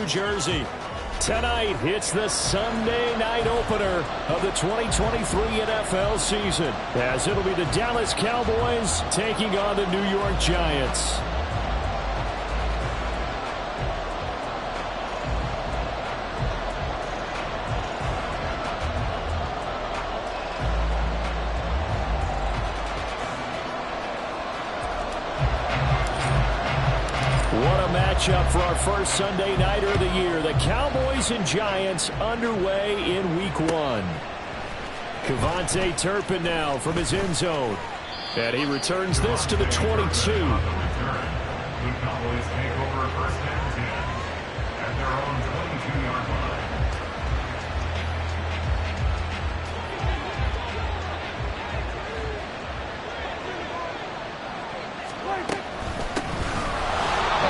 Jersey. Tonight, it's the Sunday night opener of the 2023 NFL season, as it'll be the Dallas Cowboys taking on the New York Giants. Matchup for our first Sunday nighter of the year. The Cowboys and Giants underway in Week 1. KaVontae Turpin now from his end zone. And he returns this to the 22. The Cowboys take over first and 10 at their own 22-yard line.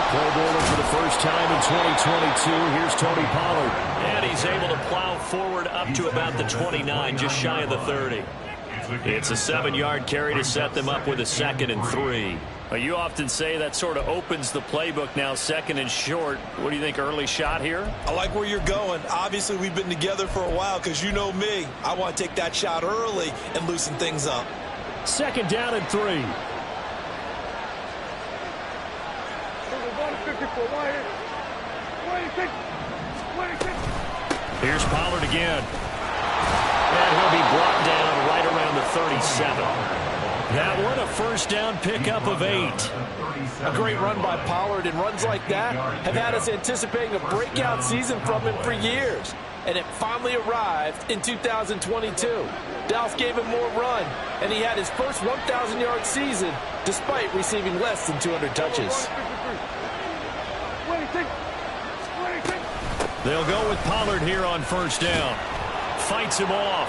For the first time in 2022, here's Tony Pollard. And he's able to plow forward up to about the 29, just shy of the 30. It's a 7-yard carry to set them up with a 2nd and 3. Well, you often say that sort of opens the playbook now, 2nd and short. What do you think, early shot here? I like where you're going. Obviously, we've been together for a while because you know me. I want to take that shot early and loosen things up. 2nd down and 3. Here's Pollard again. And he'll be brought down right around the 37. That one, a first down pickup of 8. A great run by Pollard, and runs like that have had us anticipating a breakout season from him for years. And it finally arrived in 2022. Dallas gave him more run, and he had his first 1,000-yard season despite receiving less than 200 touches. They'll go with Pollard here on first down. Fights him off.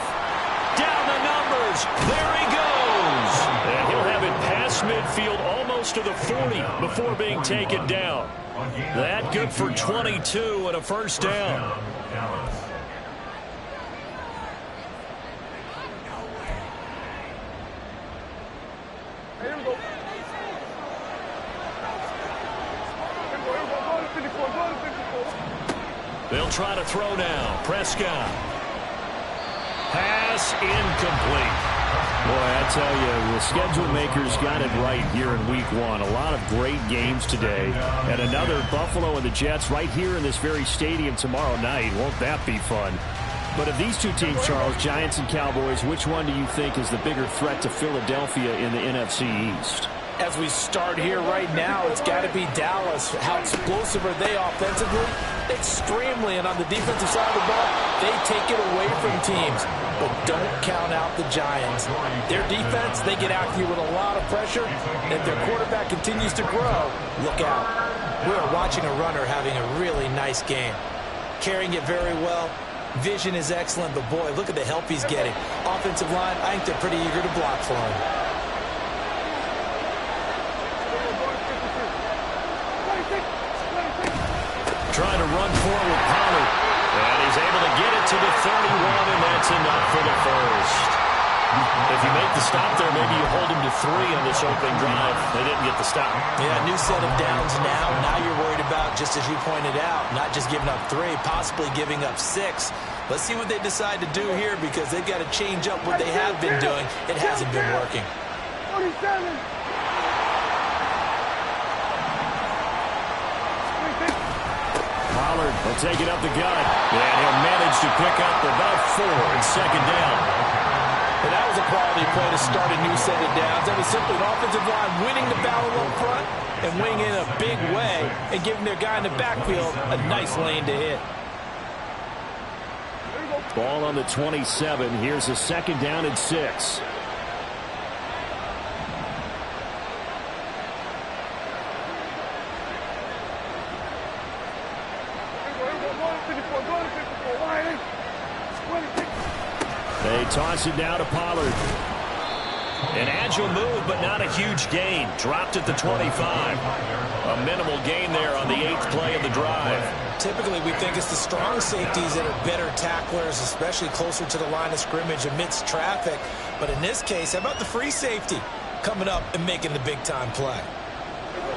Down the numbers. There he goes. And he'll have it past midfield almost to the 40 before being taken down. That good for 22 and a first down. They'll try to throw now. Prescott. Pass incomplete. Boy, I tell you, the schedule makers got it right here in Week 1. A lot of great games today. And another Buffalo and the Jets right here in this very stadium tomorrow night. Won't that be fun? But of these two teams, Charles, Giants and Cowboys, which one do you think is the bigger threat to Philadelphia in the NFC East? As we start here right now, it's got to be Dallas. How explosive are they offensively? Extremely. And on the defensive side of the ball, they take it away from teams. But don't count out the Giants. Their defense, they get after you with a lot of pressure. And if their quarterback continues to grow, look out. We are watching a runner having a really nice game. Carrying it very well. Vision is excellent, but boy, look at the help he's getting. Offensive line, I think they're pretty eager to block for him. Trying to run forward, Pollard. And he's able to get it to the 31, and that's enough for the first. If you make the stop there, maybe you hold him to 3 on this opening drive. They didn't get the stop. Yeah, new set of downs now. Now you're worried about, just as you pointed out, not just giving up 3, possibly giving up 6. Let's see what they decide to do here, because they've got to change up what they have been doing. It hasn't been working. 47. Pollard will take it up the gut, and he'll manage to pick up about 4 and 2nd down. And that was a quality play to start a new set of downs. That was simply an offensive line winning the battle up front and winning in a big way and giving their guy in the backfield a nice lane to hit. Ball on the 27. Here's a 2nd down and 6. They toss it down to Pollard. An agile move, but not a huge gain. Dropped at the 25. A minimal gain there on the 8th play of the drive. Typically, we think it's the strong safeties that are better tacklers, especially closer to the line of scrimmage amidst traffic. But in this case, how about the free safety coming up and making the big-time play?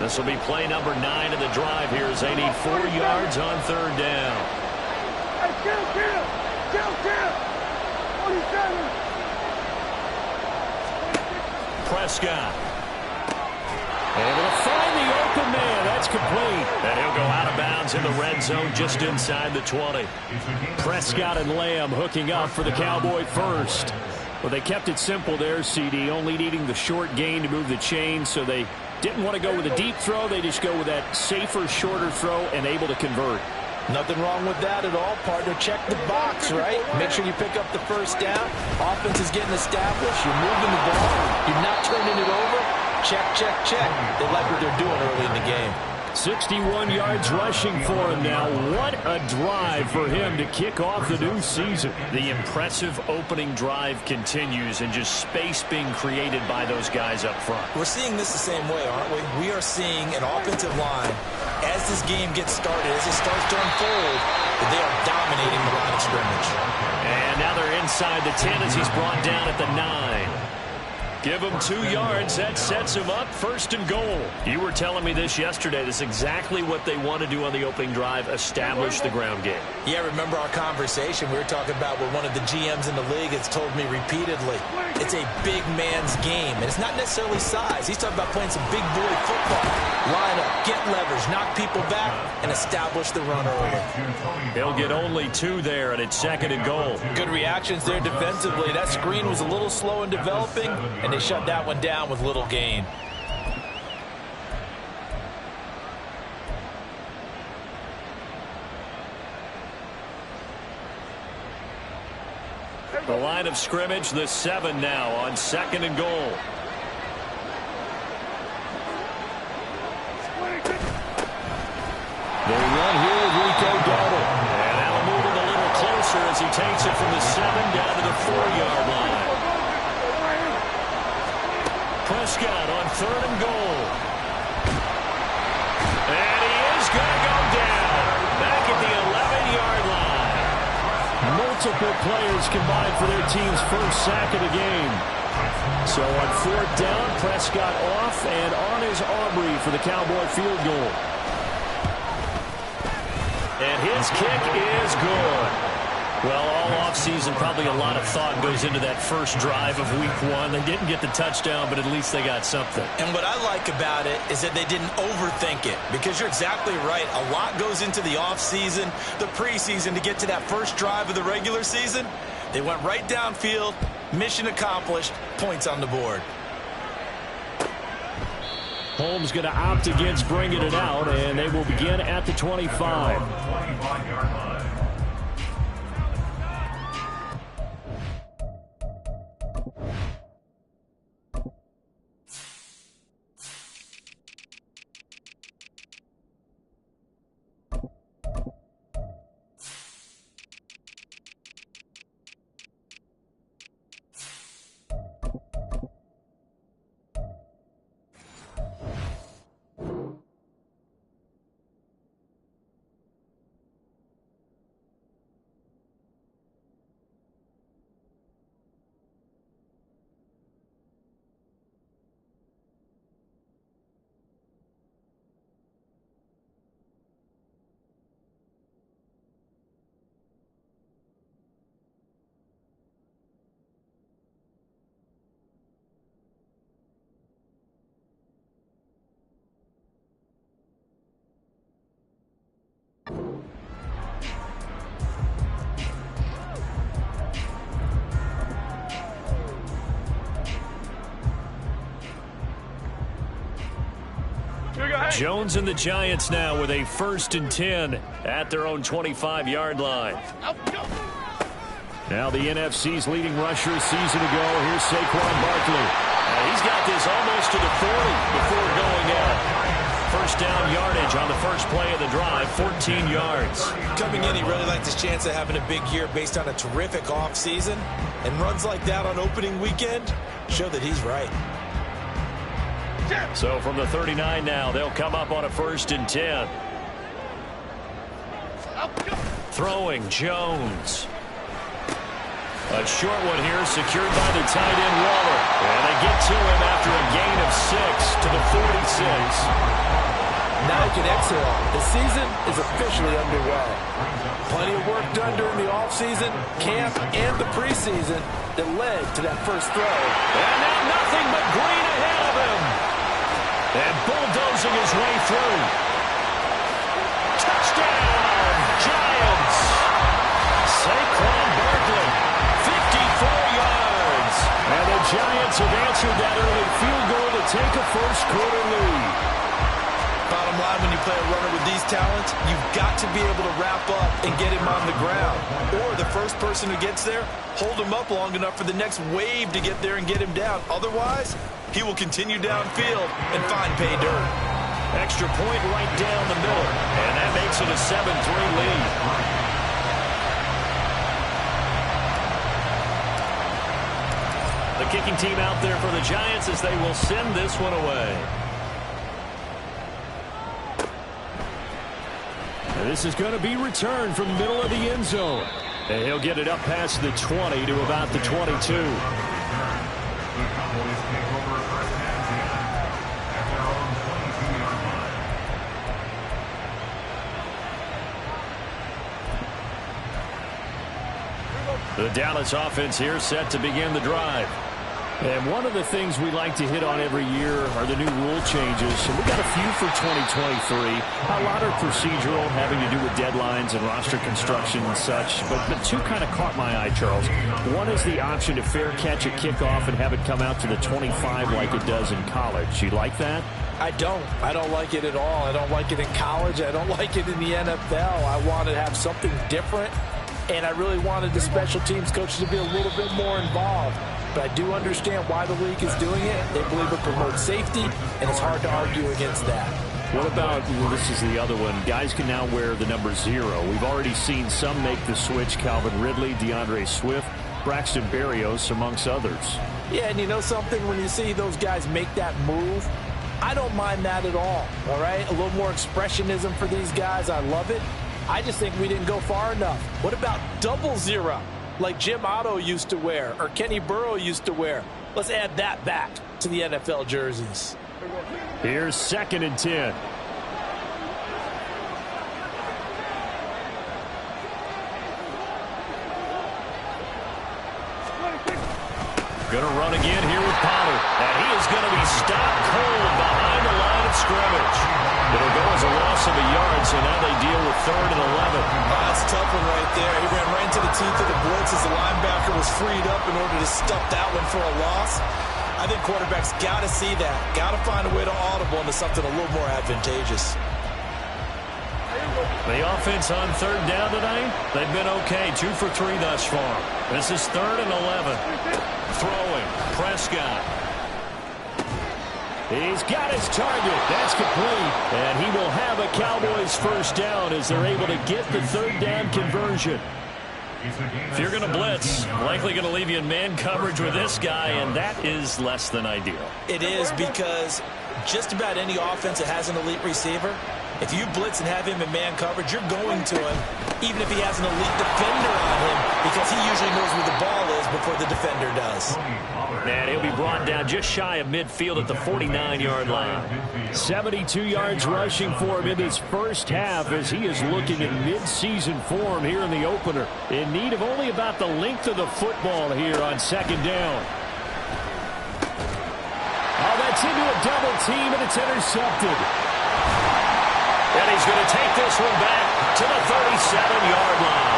This will be play number 9 of the drive here as they need 4 yards on third down. Hey, kill, 47. Prescott. Able to find the open man. That's complete. And he'll go out of bounds in the red zone just inside the 20. Prescott and Lamb hooking up for the Cowboy first. Well, they kept it simple there, CD, only needing the short gain to move the chain, so they didn't want to go with a deep throw. They just go with that safer, shorter throw and able to convert. Nothing wrong with that at all, partner. Check the box, right? Make sure you pick up the first down. Offense is getting established. You're moving the ball. You're not turning it over. Check, check, check. They like what they're doing early in the game. 61 yards rushing for him now. What a drive for him to kick off the new season. The impressive opening drive continues and just space being created by those guys up front. We're seeing this the same way, aren't we? We are seeing an offensive line, as this game gets started, as it starts to unfold, that they are dominating the line of scrimmage. And now they're inside the 10 as he's brought down at the 9. Give him 2 yards. That sets him up. First and goal. You were telling me this yesterday. This is exactly what they want to do on the opening drive, establish the ground game. Yeah, remember our conversation we were talking about with one of the GMs in the league has told me repeatedly, it's a big man's game. And it's not necessarily size. He's talking about playing some big boy football. Line up, get leverage, knock people back, and establish the run early. He'll get only 2 there, and it's second and goal. Good reactions there defensively. That screen was a little slow in developing, and they shut that one down with little gain. The line of scrimmage, the 7 now on second and goal. They run here with Rico Dowdle. And that'll move him a little closer as he takes it from the 7 down to the 4-yard line. Prescott on third and goal. And he is going to go down. Back at the 11-yard line. Multiple players combined for their team's first sack of the game. So on fourth down, Prescott off, and on is Aubrey for the Cowboy field goal. And his kick is good. Well, all offseason, probably a lot of thought goes into that first drive of week 1. They didn't get the touchdown, but at least they got something. And what I like about it is that they didn't overthink it, because you're exactly right. A lot goes into the offseason, the preseason, to get to that first drive of the regular season. They went right downfield, mission accomplished, points on the board. Holmes going to opt against bringing it out, and they will begin at the 25. Jones and the Giants now with a 1st and 10 at their own 25-yard line. Now the NFC's leading rusher a season ago. Here's Saquon Barkley. He's got this almost to the 40 before going out. First down yardage on the first play of the drive, 14 yards. Coming in, he really liked his chance of having a big year based on a terrific offseason. And runs like that on opening weekend show that he's right. So from the 39 now, they'll come up on a 1st and 10. Throwing Jones. A short one here, secured by the tight end Waller. And they get to him after a gain of 6 to the 46. Now you can exhale. The season is officially underway. Plenty of work done during the offseason, camp, and the preseason that led to that first throw. And now nothing but green ahead of him. And bulldozing his way through. Touchdown, Giants. Saquon Barkley, 54 yards. And the Giants have answered that early field goal to take a first-quarter lead. Bottom line, when you play a runner with these talents, you've got to be able to wrap up and get him on the ground. Or the first person who gets there, hold him up long enough for the next wave to get there and get him down. Otherwise, he will continue downfield and find pay dirt. Extra point right down the middle. And that makes it a 7-3 lead. The kicking team out there for the Giants as they will send this one away. And this is going to be returned from the middle of the end zone. And he'll get it up past the 20 to about the 22. The Cowboys take over first and 10 at their own 22-yard line. The Dallas offense here set to begin the drive. And one of the things we like to hit on every year are the new rule changes. And we got a few for 2023. A lot are procedural, having to do with deadlines and roster construction and such. But two kind of caught my eye, Charles. One is the option to fair catch a kickoff and have it come out to the 25 like it does in college. You like that? I don't like it at all. I don't like it in college. I don't like it in the NFL. I want to have something different. And I really wanted the special teams coaches to be a little bit more involved. But I do understand why the league is doing it. They believe it promotes safety, and it's hard to argue against that. What about, well, this is the other one, guys can now wear the number 0. We've already seen some make the switch, Calvin Ridley, DeAndre Swift, Braxton Berrios, amongst others. Yeah, and you know something? When you see those guys make that move, I don't mind that at all right? A little more expressionism for these guys. I love it. I just think we didn't go far enough. What about 00? Like Jim Otto used to wear or Kenny Burrow used to wear. Let's add that back to the NFL jerseys. Here's 2nd and 10. Going to run again here with Pollard. And he is going to be stopped cold behind the line of scrimmage. It'll go as a loss of a yard, so now they deal with 3rd and 11. That's a tough one right there. He ran right into the teeth of the blitz as the linebacker was freed up in order to stuff that one for a loss. I think quarterbacks got to see that. Got to find a way to audible into something a little more advantageous. The offense on 3rd down tonight, they've been okay. 2 for 3 thus far. This is 3rd and 11. Throwing, Prescott. He's got his target. That's complete. And he will have a Cowboys first down as they're able to get the 3rd down conversion. If you're going to blitz, likely going to leave you in man coverage with this guy, and that is less than ideal. It is, because just about any offense that has an elite receiver, if you blitz and have him in man coverage, you're going to him, even if he has an elite defender on him, because he usually knows where the ball is before the defender does. And he'll be brought down just shy of midfield at the 49-yard line. 72 yards rushing for him in his first half as he is looking in mid-season form here in the opener. In need of only about the length of the football here on 2nd down. Oh, that's into a double team, and it's intercepted. And he's going to take this one back to the 37-yard line.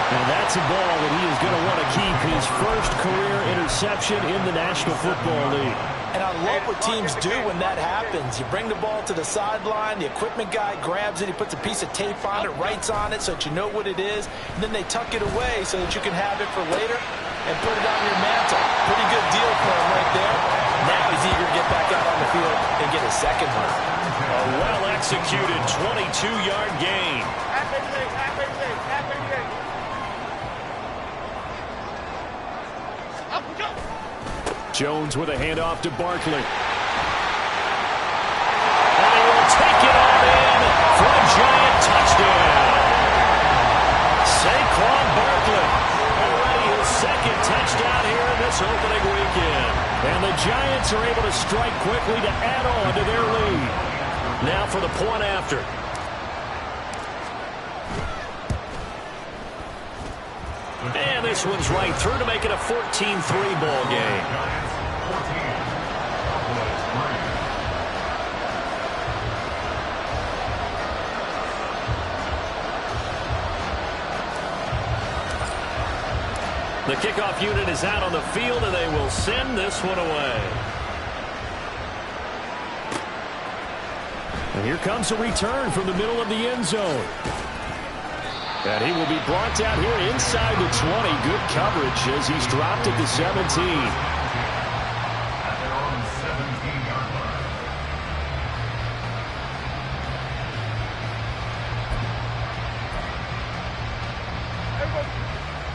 And that's a ball that he is going to want to keep, his first career interception in the National Football League. And I love what teams do when that happens. You bring the ball to the sideline, the equipment guy grabs it, he puts a piece of tape on it, writes on it so that you know what it is, and then they tuck it away so that you can have it for later and put it on your mantle. Pretty good deal for him right there. Now he's eager to get back out on the field and get his 2nd one. A well-executed 22-yard gain. Jones with a handoff to Barkley. And he will take it all in for a Giant touchdown. Saquon Barkley. quickly to add on to their lead. Now for the point after. And this one's right through to make it a 14-3 ball game. The kickoff unit is out on the field, and they will send this one away. And here comes a return from the middle of the end zone. And he will be brought down here inside the 20. Good coverage as he's dropped at the 17.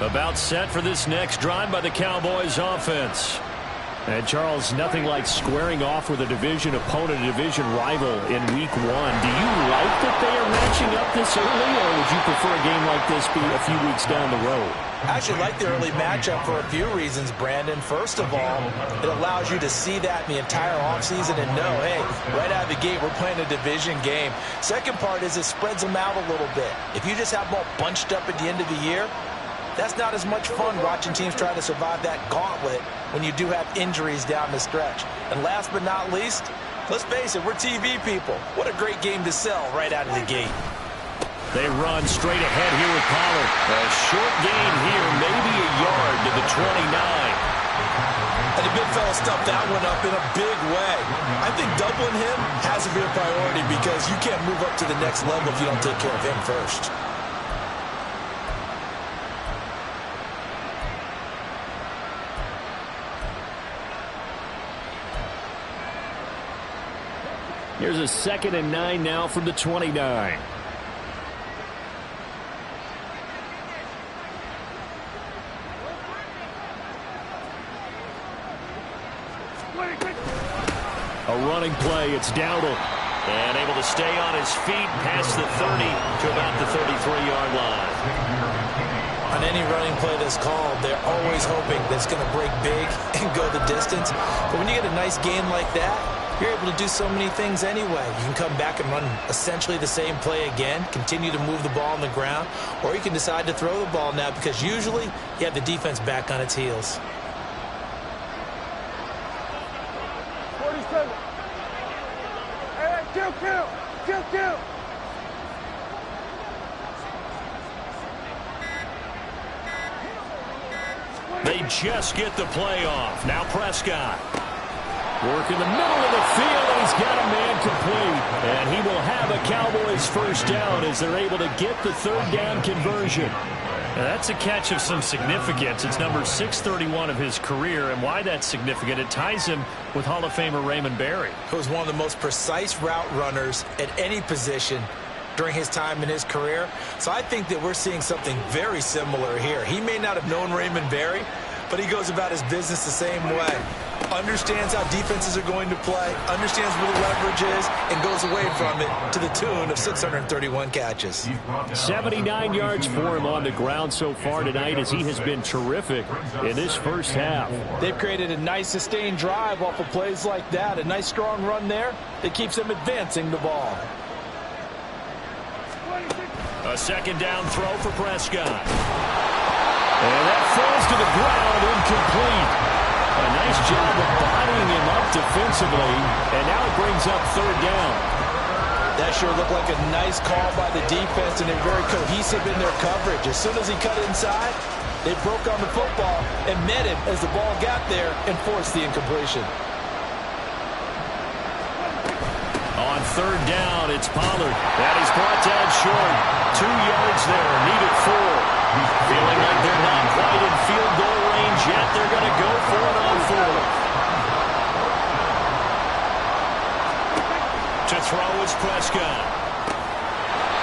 About set for this next drive by the Cowboys offense. And Charles, nothing like squaring off with a division opponent, a division rival in week 1. Do you like that they are matching up this early, or would you prefer a game like this be a few weeks down the road? I actually like the early matchup for a few reasons, Brandon. First of all, it allows you to see that in the entire offseason and know, hey, right out of the gate, we're playing a division game. Second part is it spreads them out a little bit. If you just have them all bunched up at the end of the year, that's not as much fun watching teams try to survive that gauntlet when you do have injuries down the stretch. And last but not least, let's face it, we're TV people. What a great game to sell right out of the gate. They run straight ahead here with Pollard. A short gain here, maybe a yard to the 29. And the big fella stuffed that one up in a big way. I think doubling him has to be a priority because you can't move up to the next level if you don't take care of him first. Here's a 2nd and 9 now from the 29. A running play. It's Dowdle. And able to stay on his feet past the 30 to about the 33-yard line. On any running play that's called, they're always hoping that it's going to break big and go the distance. But when you get a nice gain like that, you're able to do so many things anyway. You can come back and run essentially the same play again, continue to move the ball on the ground, or you can decide to throw the ball now because usually you have the defense back on its heels. 47. Hey, kill. They just get the play off. Now Prescott. Work in the middle of the field, and he's got a man complete. And he will have a Cowboys first down as they're able to get the 3rd down conversion. Now that's a catch of some significance. It's number 631 of his career, and why that's significant, it ties him with Hall of Famer Raymond Berry. Who was one of the most precise route runners at any position during his time in his career. So I think that we're seeing something very similar here. He may not have known Raymond Berry, but he goes about his business the same way. Understands how defenses are going to play, understands where the leverage is, and goes away from it to the tune of 631 catches. 79 yards for him on the ground so far tonight as he has been terrific in this first half. They've created a nice sustained drive off of plays like that. A nice strong run there that keeps them advancing the ball. A 2nd down throw for Prescott. And that falls to the ground, incomplete. A nice job of bodying him up defensively, and now it brings up 3rd down. That sure looked like a nice call by the defense, and they're very cohesive in their coverage. As soon as he cut inside, they broke on the football and met him as the ball got there and forced the incompletion. On 3rd down, it's Pollard. That is brought down short. 2 yards there, needed 4. Feeling like they're not quite in field goal range yet. They're going to go for it on 4th. To throw is Prescott.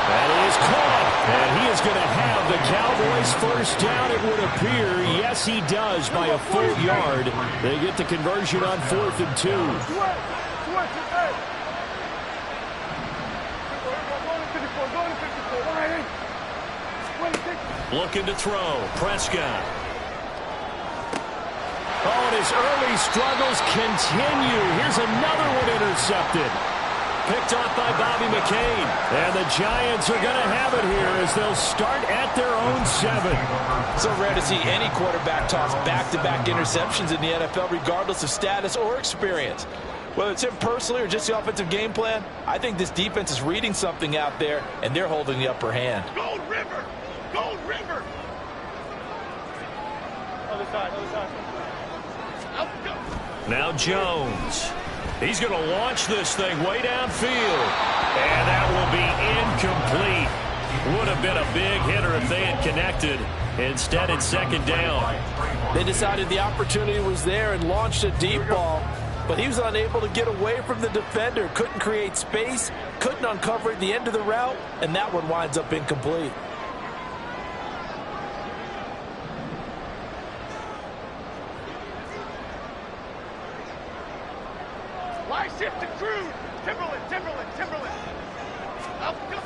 That is caught. And he is going to have the Cowboys first down, it would appear. Yes, he does by a full yard. They get the conversion on 4th and 2. Looking to throw. Prescott. Oh, and his early struggles continue. Here's another one intercepted. Picked off by Bobby McCain. And the Giants are going to have it here as they'll start at their own 7. So rare to see any quarterback toss back-to-back interceptions in the NFL, regardless of status or experience. Whether it's him personally or just the offensive game plan, I think this defense is reading something out there, and they're holding the upper hand. Gold River! Gold River! Other side, other side. Out, go. Now Jones. He's going to launch this thing way downfield. And that will be incomplete. Would have been a big hitter if they had connected. Instead, it's second down. They decided the opportunity was there and launched a deep ball, but he was unable to get away from the defender. Couldn't create space, couldn't uncover the end of the route, and that one winds up incomplete. Shift to Cruz. Timberland. Up, go.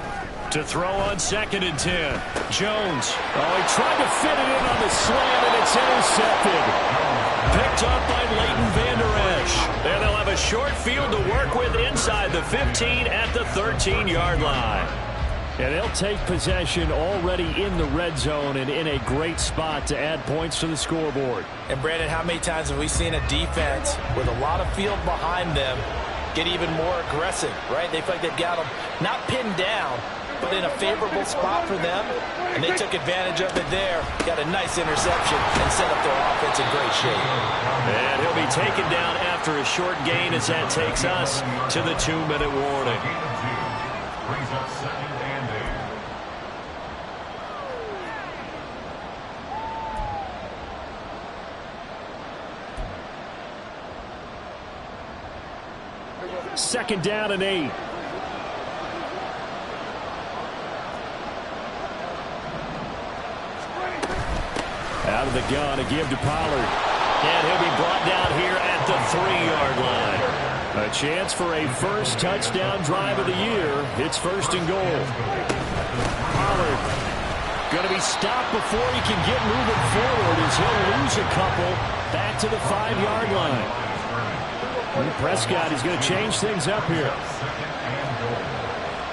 To throw on 2nd and 10. Jones. Oh, he tried to fit it in on the slam, and it's intercepted. Picked up by Leighton Vander Esch. And they'll have a short field to work with inside the 15 at the 13-yard line. And they'll take possession already in the red zone and in a great spot to add points to the scoreboard. And, Brandon, how many times have we seen a defense with a lot of field behind them get even more aggressive, right? They feel like they've got them not pinned down, but in a favorable spot for them, and they took advantage of it there, got a nice interception, and set up their offense in great shape. And he'll be taken down after a short gain as that takes us to the 2-minute warning. Brings up 2nd and 8. Second down and 8. Out of the gun, a give to Pollard. And he'll be brought down here at the 3-yard line. A chance for a first touchdown drive of the year. It's 1st and goal. Pollard going to be stopped before he can get moving forward as he'll lose a couple back to the 5-yard line. And Prescott is going to change things up here. 2nd and goal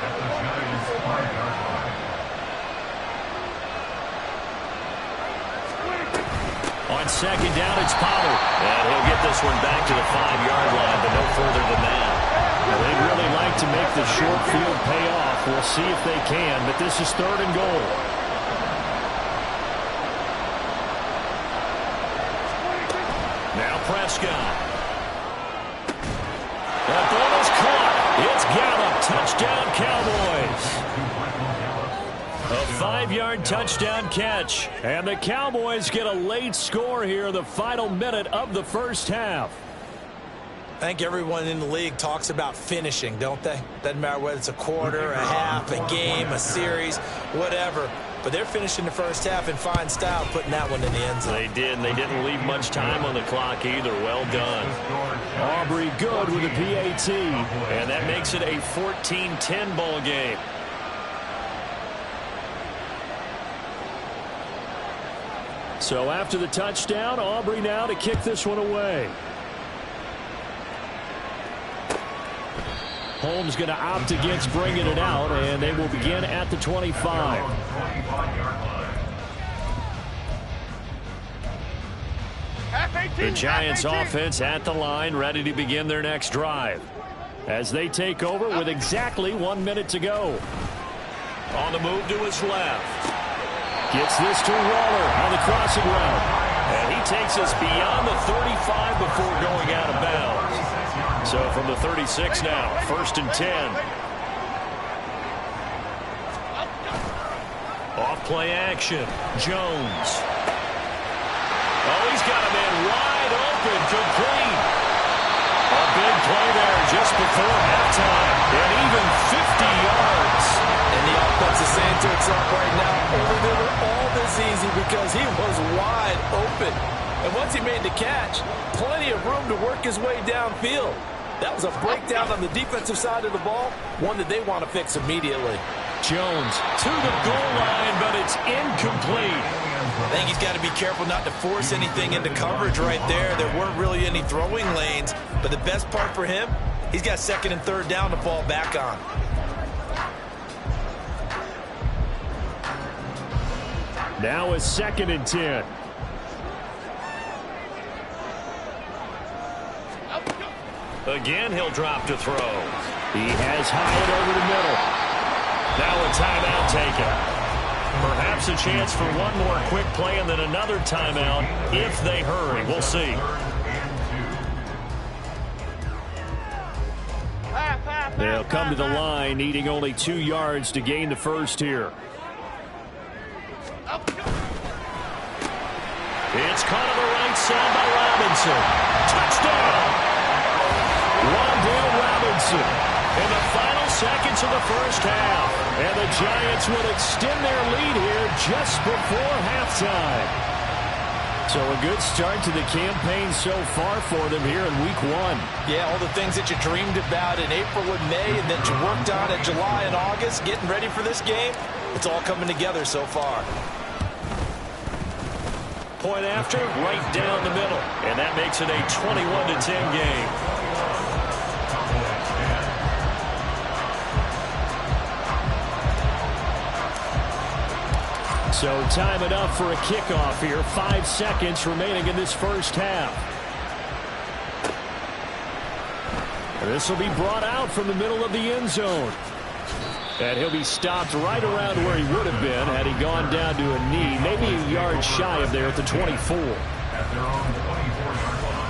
at the Giants' 5-yard line. On 2nd down, it's Pollard. And he'll get this one back to the 5-yard line, but no further than that. Well, they'd really like to make the short field pay off. We'll see if they can, but this is 3rd and goal. Now Prescott. That ball is caught. It's Gallup. Touchdown, Cowboys. A 5-yard touchdown catch. And the Cowboys get a late score here in the final minute of the first half. I think everyone in the league talks about finishing, don't they? Doesn't matter whether it's a quarter, a half, a game, a series, whatever. But they're finishing the first half in fine style, putting that one in the end zone. They did, and they didn't leave much time on the clock either. Well done. Aubrey good with a PAT. And that makes it a 14-10 ball game. So after the touchdown, Aubrey now to kick this one away. Holmes going to opt against bringing it out, and they will begin at the 25. The Giants offense at the line, ready to begin their next drive. As they take over with exactly 1 minute to go. On the move to his left. Gets this to Waller on the crossing route. And he takes us beyond the 35 before going out of bounds. So from the 36 now, 1st and 10. Off play action. Jones. Oh, he's got a man wide open, complete. A big play there just before halftime. And even 50 yards. And the offense is saying to itself right now, only they were all this easy because he was wide open. And once he made the catch, plenty of room to work his way downfield. That was a breakdown on the defensive side of the ball, one that they want to fix immediately. Jones to the goal line, but it's incomplete. I think he's got to be careful not to force anything into coverage right there. There weren't really any throwing lanes, but the best part for him, he's got second and third down to fall back on. Now it's 2nd and 10. Again, he'll drop to throw. He has Hyatt over the middle. Now a timeout taken. Perhaps a chance for one more quick play and then another timeout if they hurry. We'll see. They'll come to the line, needing only 2 yards to gain the first here. It's caught on the right side by Robinson. Touchdown! Wan'Dale Robinson in the final seconds of the first half. And the Giants will extend their lead here just before halftime. So a good start to the campaign so far for them here in Week 1. Yeah, all the things that you dreamed about in April and May and that you worked on in July and August, getting ready for this game, it's all coming together so far. Point after, right down the middle. And that makes it a 21-10 game. So time enough for a kickoff here. 5 seconds remaining in this first half. This will be brought out from the middle of the end zone. And he'll be stopped right around where he would have been had he gone down to a knee, maybe a yard shy of there at the 24. At their own 24-yard line.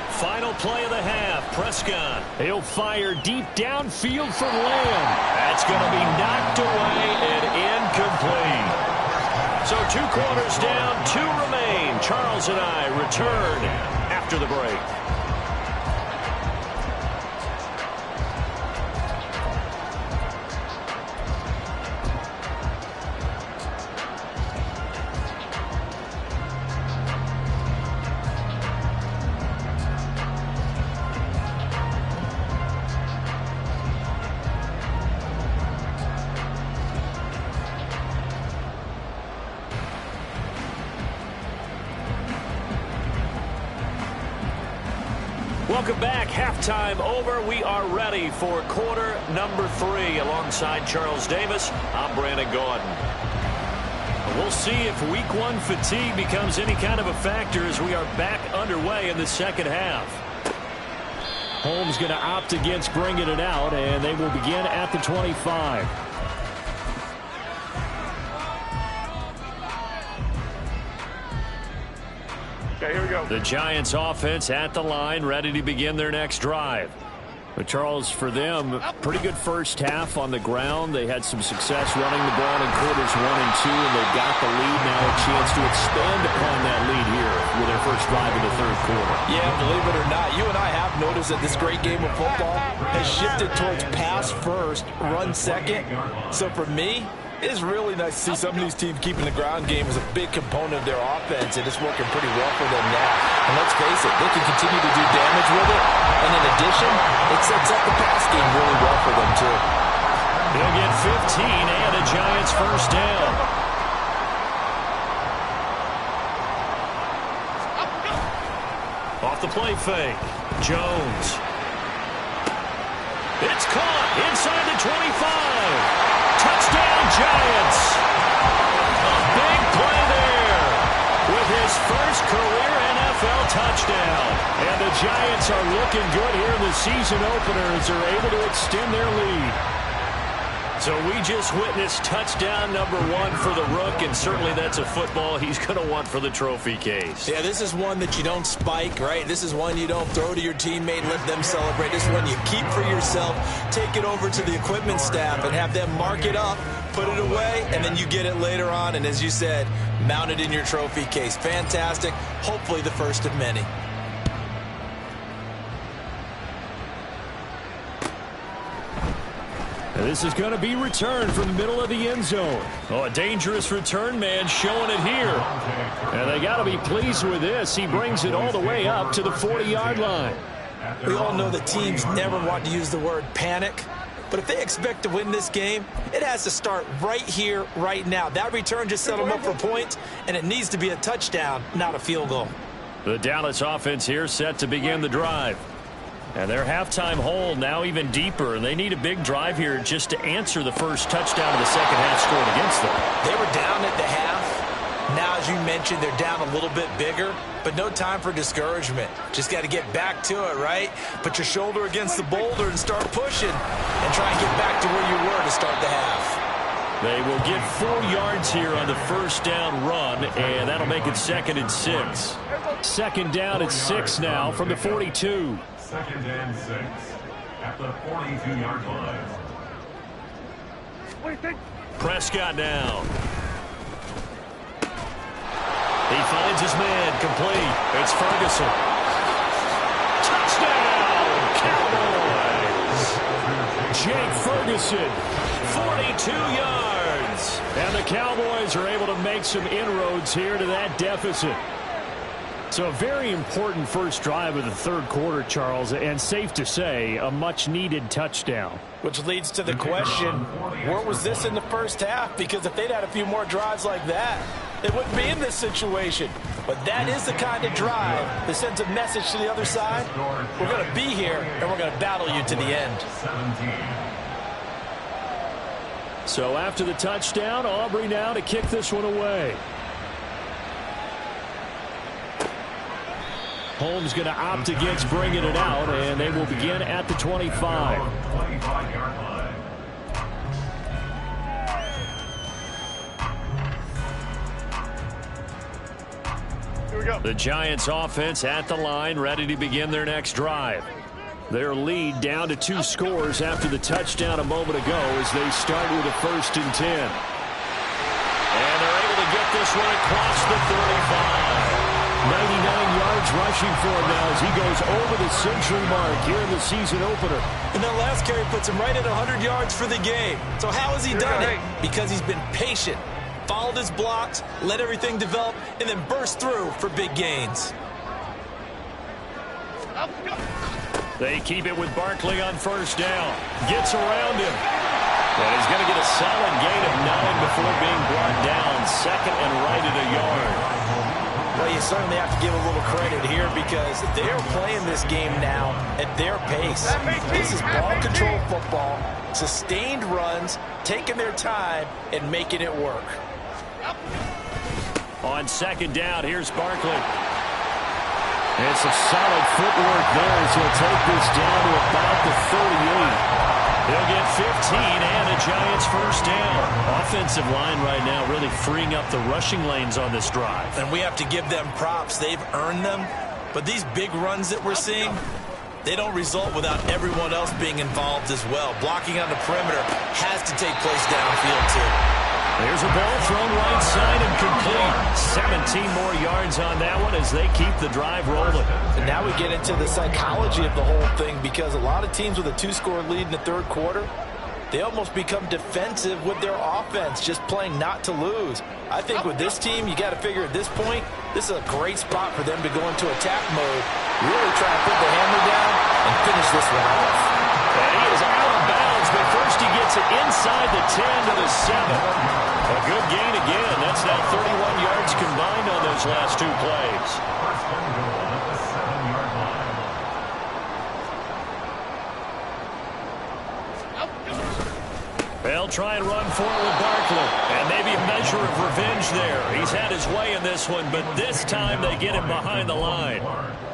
Final play of the half. Prescott. He'll fire deep downfield for Lamb. That's going to be knocked away and incomplete. So 2 quarters down, 2 remain. Charles and I return after the break. Welcome back. Halftime over. We are ready for quarter number 3. Alongside Charles Davis, I'm Brandon Gaudin. We'll see if Week 1 fatigue becomes any kind of a factor as we are back underway in the second half. Holmes going to opt against bringing it out, and they will begin at the 25. Okay, here we go. The Giants offense at the line, ready to begin their next drive. But Charles, for them, pretty good first half on the ground. They had some success running the ball in quarters 1 and 2, and they've got the lead now, a chance to expand upon that lead here with their first drive in the third quarter. Yeah, believe it or not, you and I have noticed that this great game of football has shifted towards pass first, run second. So for me, it is really nice to see some of these teams keeping the ground game as a big component of their offense, and it's working pretty well for them now. And let's face it, they can continue to do damage with it. And in addition, it sets up the pass game really well for them, too. He'll get 15 and a Giants first down. Off the play fake. Jones. It's caught inside the 25. Touchdown, Giants. A big play there with his first career NFL touchdown. And the Giants are looking good here in the season opener as they're able to extend their lead. So we just witnessed touchdown number 1 for the Rook, and certainly that's a football he's going to want for the trophy case. Yeah, this is one that you don't spike, right? This is one you don't throw to your teammate, let them celebrate. This is one you keep for yourself, take it over to the equipment staff and have them mark it up, put it away, and then you get it later on. And as you said, mount it in your trophy case. Fantastic. Hopefully the first of many. And this is going to be returned from the middle of the end zone. Oh, a dangerous return man showing it here. And they got to be pleased with this. He brings it all the way up to the 40-yard line. We all know that teams never want to use the word panic. But if they expect to win this game, it has to start right here, right now. That return just set them up for points, and it needs to be a touchdown, not a field goal. The Dallas offense here set to begin the drive. And their halftime hole now even deeper, and they need a big drive here just to answer the first touchdown of the second half scored against them. They were down at the half. Now, as you mentioned, they're down a little bit bigger, but no time for discouragement. Just got to get back to it, right? Put your shoulder against the boulder and start pushing and try and get back to where you were to start the half. They will get 4 yards here on the first down run, and that'll make it 2nd and 6. Second down at 6 now from the 42. 2nd and 6 at the 42-yard line. What do you think? Prescott now. He finds his man complete. It's Ferguson. Touchdown, Cowboys! Jake Ferguson, 42 yards. and the Cowboys are able to make some inroads here to that deficit. So a very important first drive of the third quarter, Charles, and safe to say, a much-needed touchdown. Which leads to the question, where was this in the first half? Because if they'd had a few more drives like that, they wouldn't be in this situation. But that is the kind of drive that sends a message to the other side. We're going to be here, and we're going to battle you to the end. 17. So after the touchdown, Aubrey now to kick this one away. Holmes going to opt against bringing it out, and they will begin at the 25. 25-yard line. Here we go. The Giants offense at the line, ready to begin their next drive. Their lead down to 2 scores after the touchdown a moment ago as they start with a 1st and 10. And they're able to get this one across the 35. 99 yards rushing for him now as he goes over the century mark here in the season opener. And that last carry puts him right at 100 yards for the game. So how has he done it? Because he's been patient, followed his blocks, let everything develop, and then burst through for big gains. They keep it with Barkley on first down. Gets around him. And he's going to get a solid gain of 9 before being brought down. 2nd and right at a yard. Well, you certainly have to give a little credit here because they're playing this game now at their pace. This is ball control football, sustained runs, taking their time, and making it work. On 2nd down, here's Barkley. And some solid footwork there as he'll take this down to about the 38. He'll get 15 and a Giants first down. Offensive line right now really freeing up the rushing lanes on this drive. And we have to give them props. They've earned them. But these big runs that we're seeing, they don't result without everyone else being involved as well. Blocking on the perimeter has to take place downfield too. There's a ball thrown right side and complete. 17 more yards on that one as they keep the drive rolling. And now we get into the psychology of the whole thing because a lot of teams with a 2-score lead in the third quarter, they almost become defensive with their offense, just playing not to lose. I think with this team, you got to figure at this point, this is a great spot for them to go into attack mode, really try to put the hammer down and finish this one off. And he is out of bounds, but first he gets it inside the 10 to the 7. A good gain again. That's now 31 yards combined on those last 2 plays. First and goal at the 7-yard line. They'll try and run forward with Barkley. And maybe a measure of revenge there. He's had his way in this one, but this time they get him behind the line.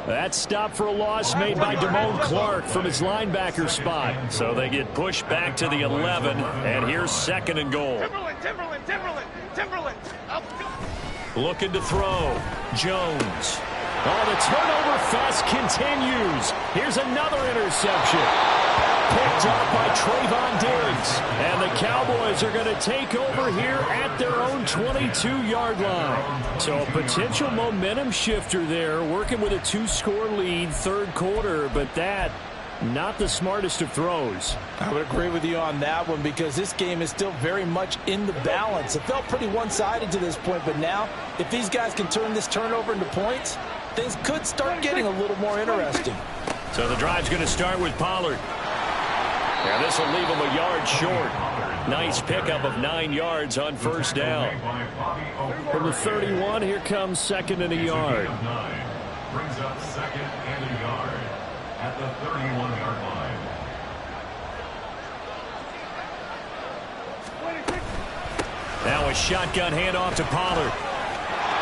That stop for a loss made by Damone Clark from his linebacker spot. So they get pushed back to the 11, and here's 2nd and goal. Timberland. Looking to throw. Jones. Oh, the turnover fest continues. Here's another interception. Picked up by Trayvon Diggs. And the Cowboys are going to take over here at their own 22-yard line. So a potential momentum shifter there, working with a 2-score lead third quarter, but that Not the smartest of throws. I would agree with you on that one because this game is still very much in the balance. It felt pretty one-sided to this point, but now if these guys can turn this turnover into points, things could start getting a little more interesting. So the drive's going to start with Pollard. And this will leave him a yard short. Nice pickup of 9 yards on first down. From the 31, here comes second and a yard. Brings up second and a yard at the 31-yard line. Now a shotgun handoff to Pollard.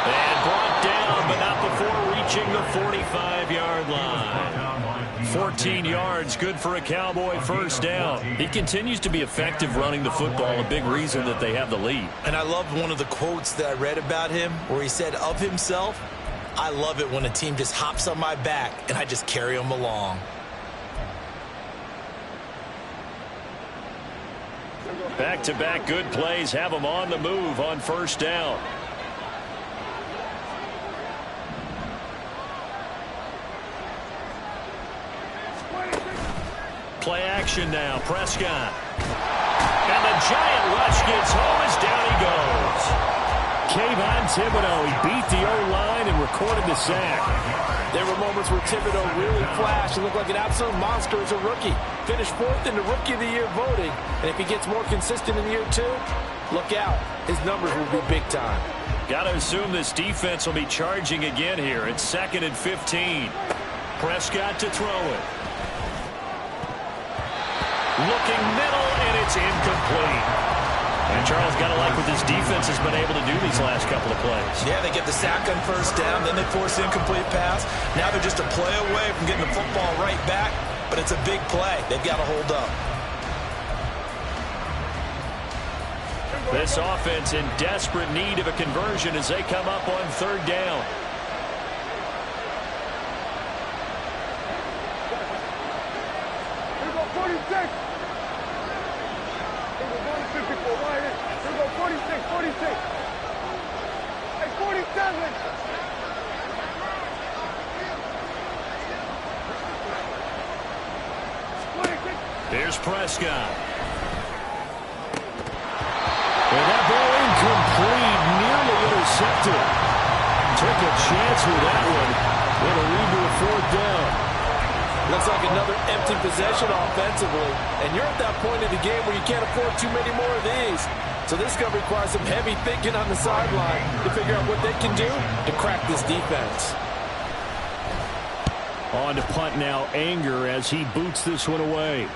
And brought down, but not before reaching the 45-yard line. 14 yards, good for a Cowboy first down. He continues to be effective running the football, a big reason that they have the lead. And I love one of the quotes that I read about him where he said of himself, I love it when a team just hops on my back and I just carry them along. Back-to-back good plays have them on the move on first down. Play action now. Prescott. And the giant rush gets home as down he goes. Kayvon Thibodeaux, he beat the O-line and recorded the sack. There were moments where Thibodeaux really flashed and looked like an absolute monster as a rookie. Finished 4th in the Rookie of the Year voting. And if he gets more consistent in year 2, look out. His numbers will be big time. Got to assume this defense will be charging again here. It's 2nd and 15. Prescott to throw it. Looking middle, and it's incomplete. And Charles, got to like what this defense has been able to do these last couple of plays. Yeah, they get the sack on first down, then they force incomplete pass. Now they're just a play away from getting the football right back, but it's a big play. They've got to hold up. This offense in desperate need of a conversion as they come up on 3rd down. Here we go, 46. Here we go, 154. Right in. Here we go, 46, 46. Hey, 47. Here's Prescott. And that ball incomplete, nearly intercepted. Took a chance with that one. It'll lead to a 4th down. Looks like another empty possession offensively. And you're at that point in the game where you can't afford too many more of these. So this is going to require some heavy thinking on the sideline to figure out what they can do to crack this defense. On to punt now, Anger, as he boots this one away.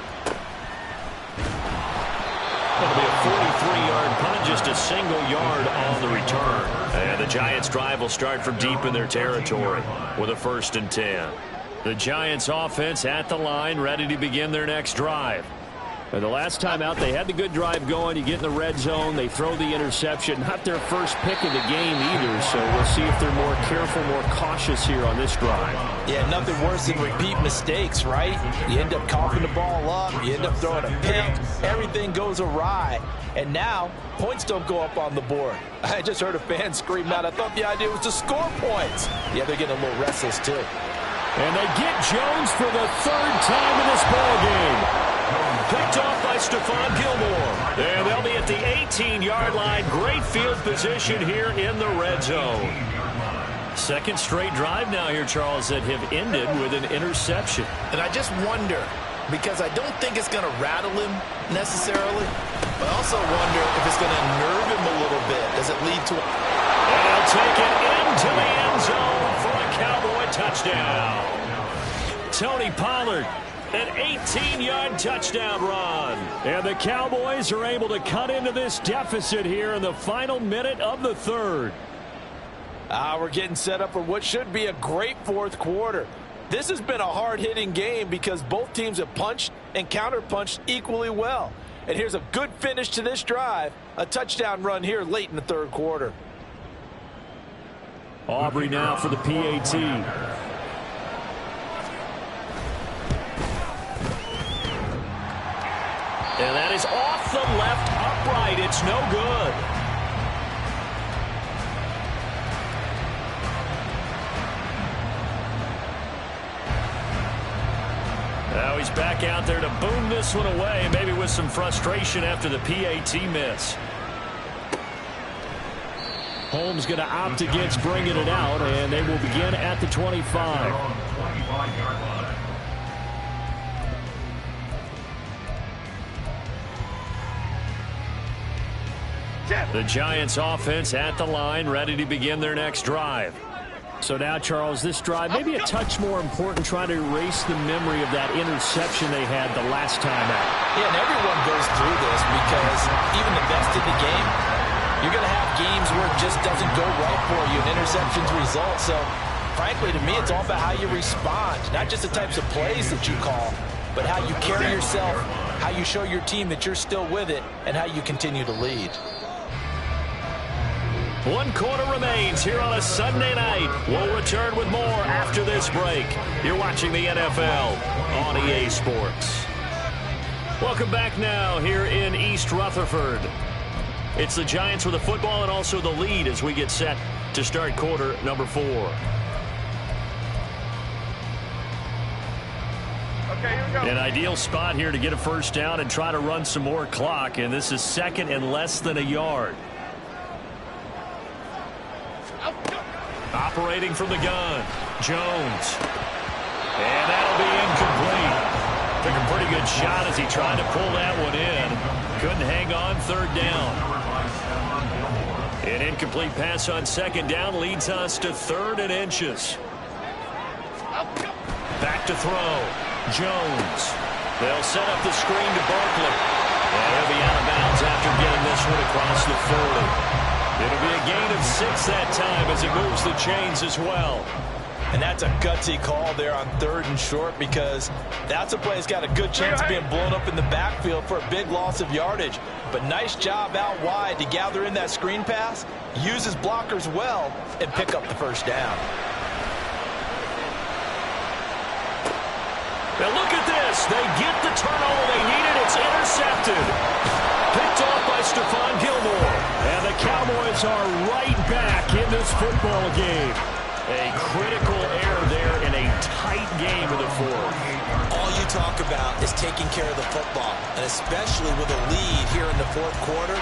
It'll be a 43-yard punt, just a single yard on the return. And the Giants' drive will start from deep in their territory with a 1st and 10. The Giants' offense at the line, ready to begin their next drive. And the last time out, they had the good drive going. You get in the red zone, they throw the interception. Not their first pick of the game either, so we'll see if they're more careful, more cautious here on this drive. Yeah, nothing worse than repeat mistakes, right? You end up coughing the ball up, you end up throwing a pick, everything goes awry. And now, points don't go up on the board. I just heard a fan scream out, I thought the idea was to score points. Yeah, they're getting a little restless too. And they get Jones for the 3rd time in this ball game. Picked off by Stephon Gilmore. And they'll be at the 18-yard line. Great field position here in the red zone. 2nd straight drive now here, Charles, that have ended with an interception. And I just wonder, because I don't think it's going to rattle him necessarily, but I also wonder if it's going to nerve him a little bit. Does it lead to And he'll take it into the end zone for a Cowboy touchdown. Tony Pollard, an 18-yard touchdown run. And the Cowboys are able to cut into this deficit here in the final minute of the 3rd. We're getting set up for what should be a great 4th quarter. This has been a hard-hitting game because both teams have punched and counter-punched equally well. And here's a good finish to this drive, a touchdown run here late in the 3rd quarter. Aubrey now for the PAT. And that is off the left upright. It's no good. Now he's back out there to boom this one away, maybe with some frustration after the PAT miss. Holmes going to opt against bringing it out, and they will begin at the 25. The Giants offense at the line, ready to begin their next drive. So now, Charles, this drive maybe a touch more important, trying to erase the memory of that interception they had the last time out. Yeah, and everyone goes through this because even the best in the game, you're going to have games where it just doesn't go right for you, and interceptions result. So, frankly, to me, it's all about how you respond, not just the types of plays that you call, but how you carry yourself, how you show your team that you're still with it, and how you continue to lead. 1 quarter remains here on a Sunday night. We'll return with more after this break. You're watching the NFL on EA Sports. Welcome back now here in East Rutherford. It's the Giants with the football and also the lead as we get set to start quarter number 4. An ideal spot here to get a first down and try to run some more clock, and this is second and less than a yard. Operating from the gun, Jones. And that'll be incomplete. Took a pretty good shot as he tried to pull that one in. Couldn't hang on, third down. An incomplete pass on second down leads us to 3rd and inches. Back to throw, Jones. They'll set up the screen to Barkley. And he'll be out of bounds after getting this one across the 40. It'll be a gain of 6 that time as he moves the chains as well. And that's a gutsy call there on 3rd and short, because that's a play that's got a good chance of being blown up in the backfield for a big loss of yardage. But nice job out wide to gather in that screen pass, use his blockers well, and pick up the first down. Now look at this. They get the turnover they needed. It's intercepted. Picked off by Stephon Gilmore. And the Cowboys are right back in this football game. A critical error there in a tight game in the 4th. All you talk about is taking care of the football, and especially with a lead here in the 4th quarter,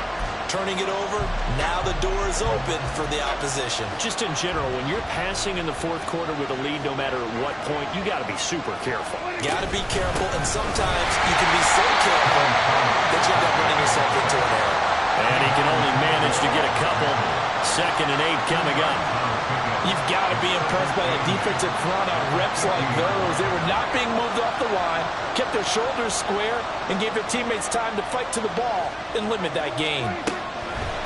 turning it over, now the door is open for the opposition. Just in general, when you're passing in the 4th quarter with a lead, no matter what point, you got to be super careful. Got to be careful, and sometimes you can be so careful that you end up running yourself into an error. And he can only manage to get a couple. 2nd and 8 coming up. You've got to be impressed by the defensive front on reps like those. They were not being moved off the line, kept their shoulders square, and gave their teammates time to fight to the ball and limit that gain.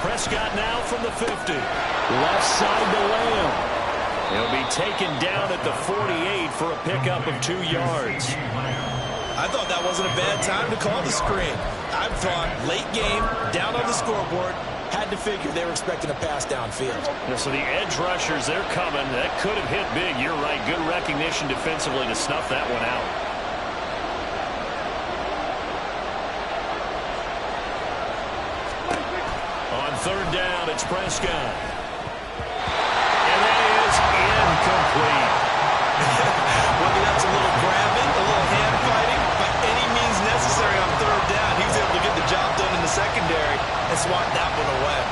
Prescott now from the 50. Left side to Lamb. He'll be taken down at the 48 for a pickup of 2 yards. I thought that wasn't a bad time to call the screen. I thought late game, down on the scoreboard, had to figure they were expecting a pass downfield. Yeah, so the edge rushers, they're coming. That could have hit big. You're right. Good recognition defensively to snuff that one out. On 3rd down, it's Prescott. And that is incomplete. Whether that's a little grabbing, a little hand fighting, by any means necessary on 3rd down, he was able to get the job done in the secondary and swat that one away.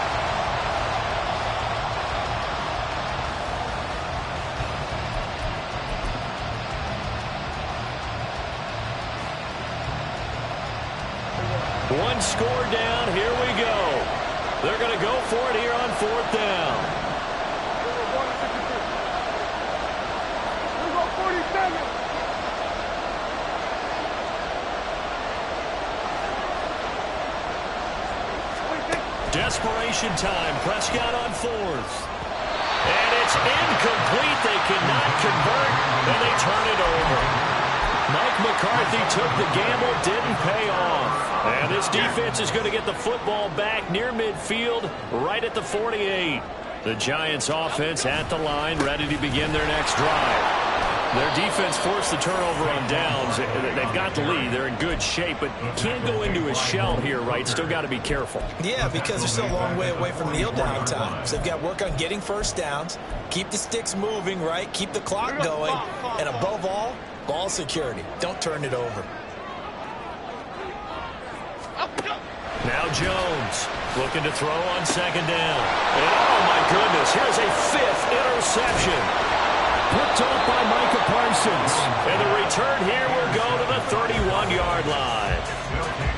One score down. Here we go. They're going to go for it here on 4th down. We go 47. Desperation time. Prescott on 4th. And it's incomplete. They cannot convert, and they turn it over. Mike McCarthy took the gamble, didn't pay off. And this defense is going to get the football back near midfield, right at the 48. The Giants offense at the line, ready to begin their next drive. Their defense forced the turnover on downs. They've got the lead. They're in good shape, but you can't go into a shell here, right? Still got to be careful. Yeah, because they're still a long way away from kneel down time. So they've got to work on getting first downs, keep the sticks moving, right? Keep the clock going, and above all, ball security. Don't turn it over. Now Jones looking to throw on second down. And oh, my goodness, here's a 5th interception. Picked off by Micah Parsons. And the return here will go to the 31-yard line.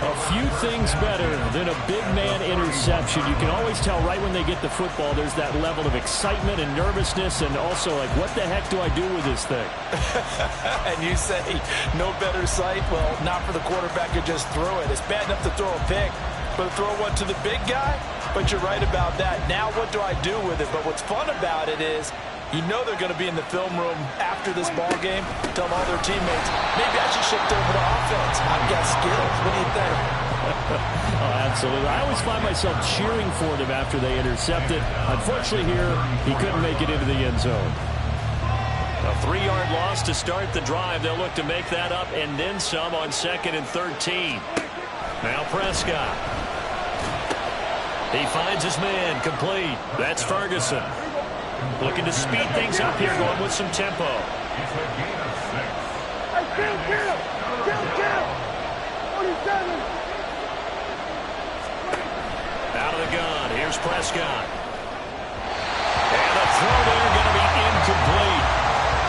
A few things better than a big man interception. You can always tell right when they get the football, there's that level of excitement and nervousness, and also like, what the heck do I do with this thing? And you say no better sight? Well, not for the quarterback who just threw it. It's bad enough to throw a pick, but throw one to the big guy? But you're right about that. Now what do I do with it? But what's fun about it is you know they're going to be in the film room after this ball game, tell all their teammates, maybe I should shift over to offense. I've got skills. What do you think? Oh, absolutely. I always find myself cheering for them after they intercept it. Unfortunately here, he couldn't make it into the end zone. A 3-yard loss to start the drive. They'll look to make that up and then some on 2nd and 13. Now Prescott. He finds his man complete. That's Ferguson. Looking to speed things up here, going with some tempo. Hey, kill! 47! Out of the gun. Here's Prescott. And the throw there going to be incomplete.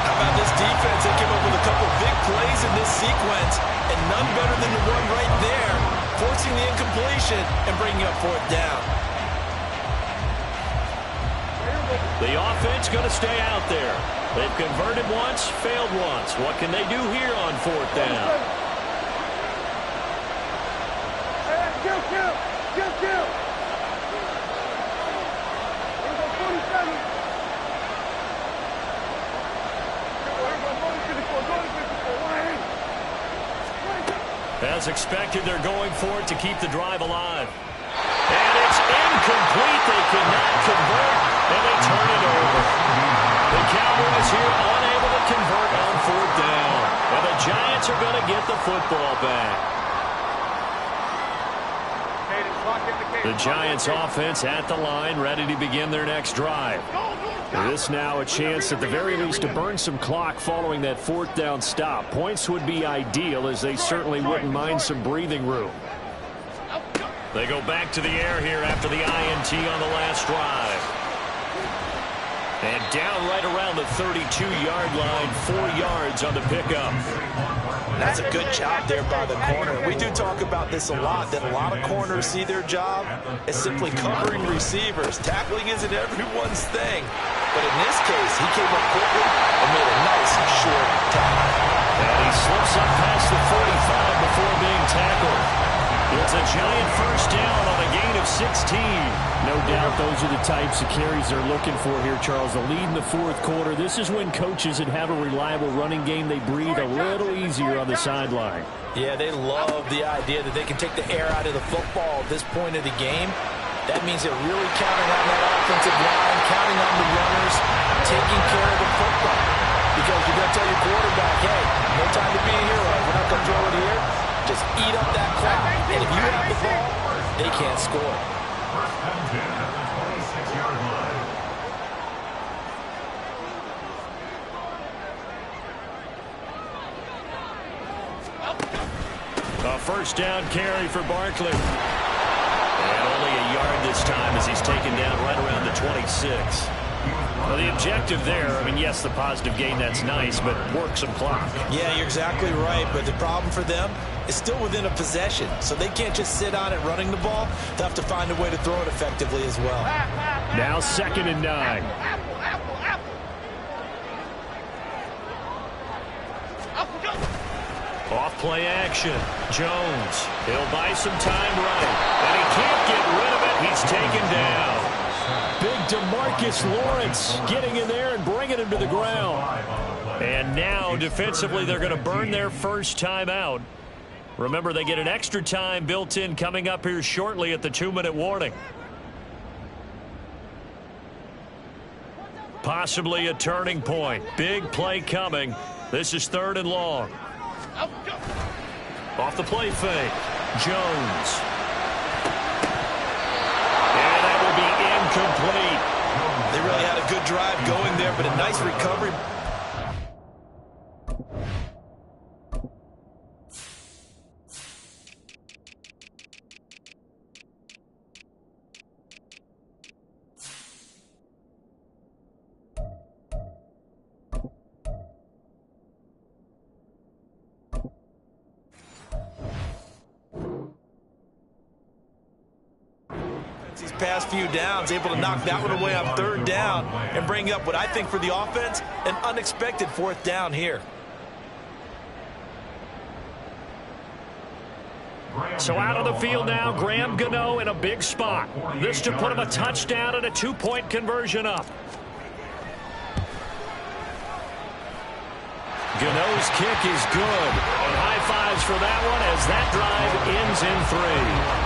How about this defense? They came up with a couple big plays in this sequence, and none better than the one right there, forcing the incompletion and bringing up 4th down. The offense going to stay out there. They've converted once, failed once. What can they do here on 4th down? Hey, kill! Here we go, 47. Here we go, 54. As expected, they're going for it to keep the drive alive. And it's incomplete. They could not convert, and they turn it over. The Cowboys here unable to convert on 4th down. And the Giants are going to get the football back. The Giants offense at the line, ready to begin their next drive. This now a chance at the very least to burn some clock following that 4th down stop. Points would be ideal, as they certainly wouldn't mind some breathing room. They go back to the air here after the INT on the last drive. And down right around the 32-yard line, 4 yards on the pickup. That's a good job there by the corner. We do talk about this a lot, that a lot of corners see their job as simply covering receivers. Tackling isn't everyone's thing. But in this case, he came up quickly and made a nice short tackle. And he slips up past the 45 before being tackled. It's a Giant first down on a gain of 16. No doubt those are the types of carries they're looking for here, Charles. The lead in the 4th quarter. This is when coaches that have a reliable running game, they breathe a little easier on the sideline. Yeah, they love the idea that they can take the air out of the football at this point of the game. That means they're really counting on that offensive line, counting on the runners, taking care of the football. Because you're going to tell your quarterback, hey, no time to be a hero. We're not going to throw it here. Just eat up that clock. And if you have the ball, they can't score. First and 10 at the 26-yard line. A first down carry for Barkley. And only a yard this time as he's taken down right around the 26. Well, the objective there, I mean, yes, the positive gain, that's nice, but work some clock. Yeah, you're exactly right, but the problem for them is still within a possession, so they can't just sit on it running the ball. They'll have to find a way to throw it effectively as well. Now 2nd and 9. Off play action. Jones. He'll buy some time right. And he can't get rid of it. He's taken down. Big DeMarcus Lawrence getting in there and bringing him to the ground. And now, defensively, they're going to burn their first time out. Remember, they get an extra time built in coming up here shortly at the 2-minute warning. Possibly a turning point. Big play coming. This is 3rd and long. Off the play fake. Jones. And that will be incomplete. They really had a good drive going there, but a nice recovery. These past few downs, able to knock that one away on 3rd down and bring up what I think for the offense, an unexpected 4th down here. So out of the field now, Graham Gano in a big spot. This to put him a touchdown and a 2-point conversion up. Gano's kick is good. And high fives for that one as that drive ends in 3.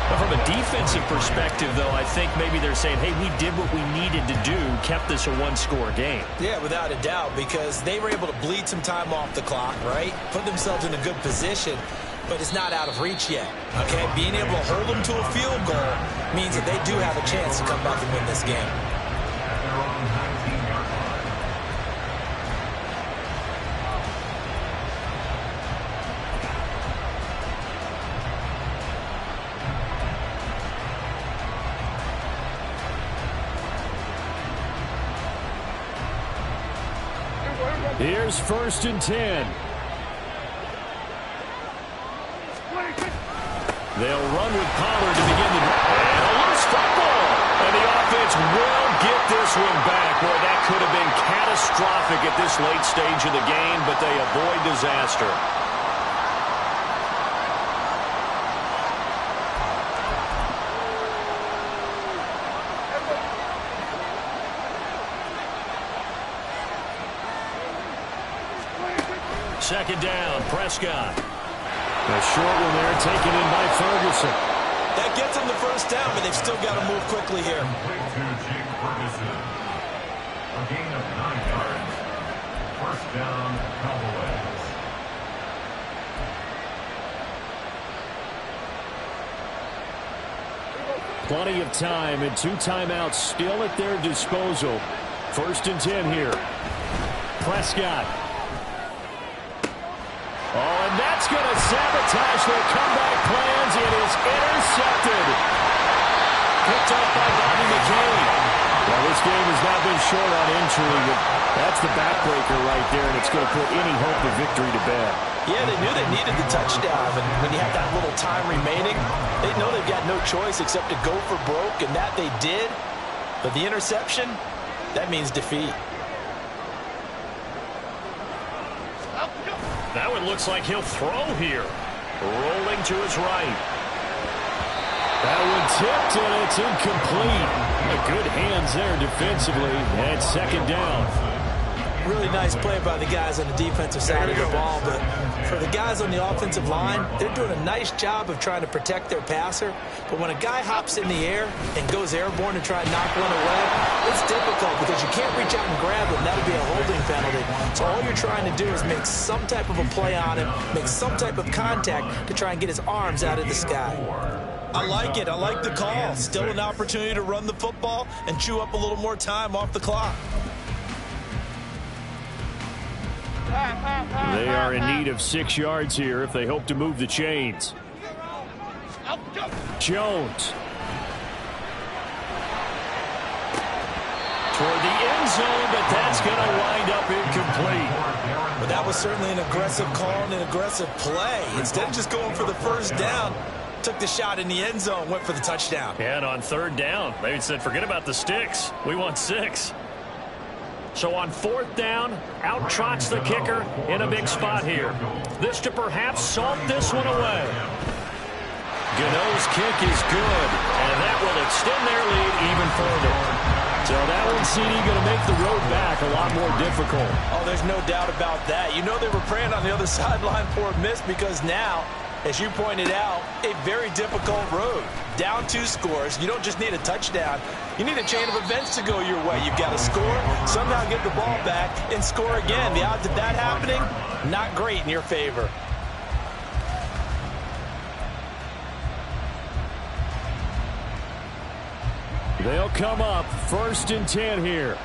But from a defensive perspective, though, I think maybe they're saying, hey, we did what we needed to do, kept this a 1-score game. Yeah, without a doubt, because they were able to bleed some time off the clock, right? Put themselves in a good position, but it's not out of reach yet, okay? Being able to hold them to a field goal means that they do have a chance to come back and win this game. Here's 1st and 10. They'll run with Pollard to begin the drive. And a loose football. And the offense will get this one back. Boy, that could have been catastrophic at this late stage of the game, but they avoid disaster. Second down, Prescott. A short one there, taken in by Ferguson. That gets them the 1st down, but they've still got to move quickly here. Complete to Jake Ferguson. A gain of 9 yards. 1st down, Cowboys. Plenty of time and 2 timeouts still at their disposal. 1st and 10 here. Prescott. Oh, and that's going to sabotage their comeback plans. It is intercepted. Picked up by Bobby McCain. Well, this game has not been short on injury, but that's the backbreaker right there, and it's going to put any hope of victory to bed. Yeah, they knew they needed the touchdown, and when you have that little time remaining, they know they've got no choice except to go for broke, and that they did. But the interception, that means defeat. That one looks like he'll throw here. Rolling to his right. That one tipped, and it's incomplete. A good hands there defensively, and 2nd down. Really nice play by the guys on the defensive side of the ball, but for the guys on the offensive line, they're doing a nice job of trying to protect their passer. But when a guy hops in the air and goes airborne to try and knock one away, it's difficult because you can't reach out and grab him. That'll be a holding penalty. So all you're trying to do is make some type of a play on him, make some type of contact to try and get his arms out of the sky. I like it. I like the call. Still an opportunity to run the football and chew up a little more time off the clock. They are in need of 6 yards here if they hope to move the chains. Jones. Toward the end zone, but that's going to wind up incomplete. But that was certainly an aggressive call and an aggressive play. Instead of just going for the 1st down, took the shot in the end zone, went for the touchdown. And on 3rd down, they said, forget about the sticks. We want 6. So on 4th down, out trots the kicker in a big spot here. This to perhaps salt this one away. Gano's kick is good, and that will extend their lead even further. So that one, CD, going to make the road back a lot more difficult. Oh, there's no doubt about that. You know they were praying on the other sideline for a miss because now As you pointed out, a very difficult road. Down 2 scores. You don't just need a touchdown. You need a chain of events to go your way. You've got to score, somehow get the ball back, and score again. The odds of that happening, not great in your favor. They'll come up 1st and 10 here.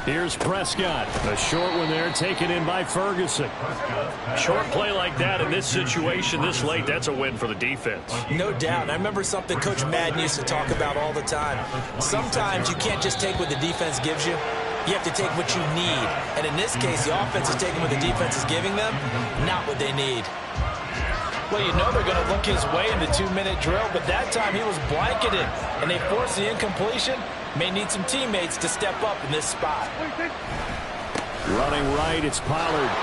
Here's Prescott. A short one there, taken in by Ferguson. Short play like that in this situation this late, that's a win for the defense. No doubt. I remember something Coach Madden used to talk about all the time. Sometimes you can't just take what the defense gives you. You have to take what you need. And in this case, the offense is taking what the defense is giving them, not what they need. Well, you know they're going to look his way in the 2-minute drill, but that time he was blanketed, and they forced the incompletion. May need some teammates to step up in this spot. Running right, it's Pollard.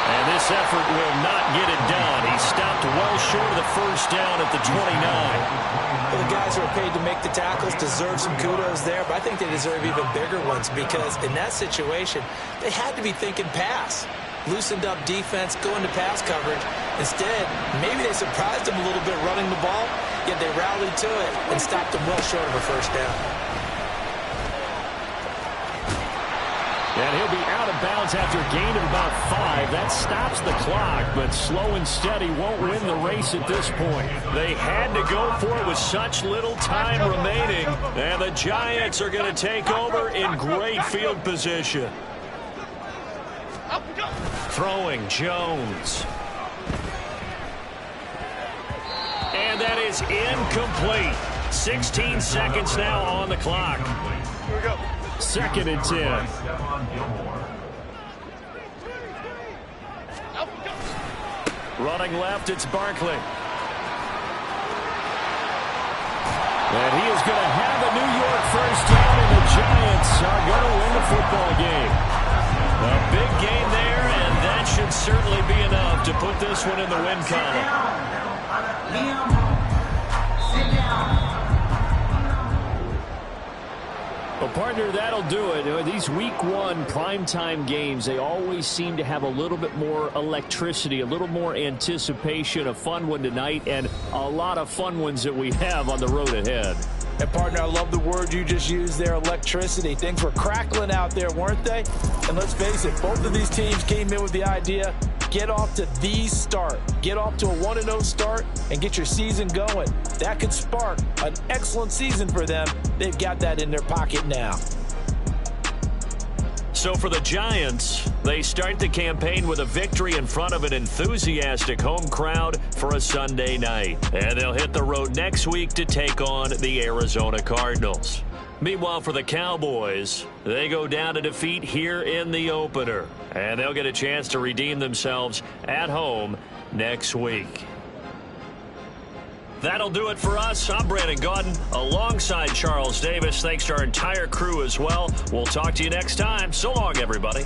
And this effort will not get it done. He stopped well short of the first down at the 29. Well, the guys who are paid to make the tackles deserve some kudos there, but I think they deserve even bigger ones because in that situation, they had to be thinking pass. Loosened up defense, going to pass coverage. Instead, maybe they surprised him a little bit running the ball, yet they rallied to it and stopped him well short of a first down. And he'll be out of bounds after a gain of about 5. That stops the clock, but slow and steady won't win the race at this point. They had to go for it with such little time remaining, and the Giants are going to take over in great field position. Throwing Jones. And that is incomplete. 16 seconds now on the clock. Here we go. 2nd and 10. Running left, it's Barkley. And he is going to have a New York first down, and the Giants are going to win the football game. A big game there, and that should certainly be enough to put this one in the win column. Sit down. Well, partner, that'll do it. These Week 1 primetime games, they always seem to have a little bit more electricity, a little more anticipation. A fun one tonight, and a lot of fun ones that we have on the road ahead. And, partner, I love the word you just used there, electricity. Things were crackling out there, weren't they? And let's face it, both of these teams came in with the idea, get off to the start. Get off to a 1-0 start and get your season going. That could spark an excellent season for them. They've got that in their pocket now. So for the Giants, they start the campaign with a victory in front of an enthusiastic home crowd for a Sunday night. And they'll hit the road next week to take on the Arizona Cardinals. Meanwhile, for the Cowboys, they go down to defeat here in the opener. And they'll get a chance to redeem themselves at home next week. That'll do it for us. I'm Brandon Gaudin alongside Charles Davis. Thanks to our entire crew as well. We'll talk to you next time. So long, everybody.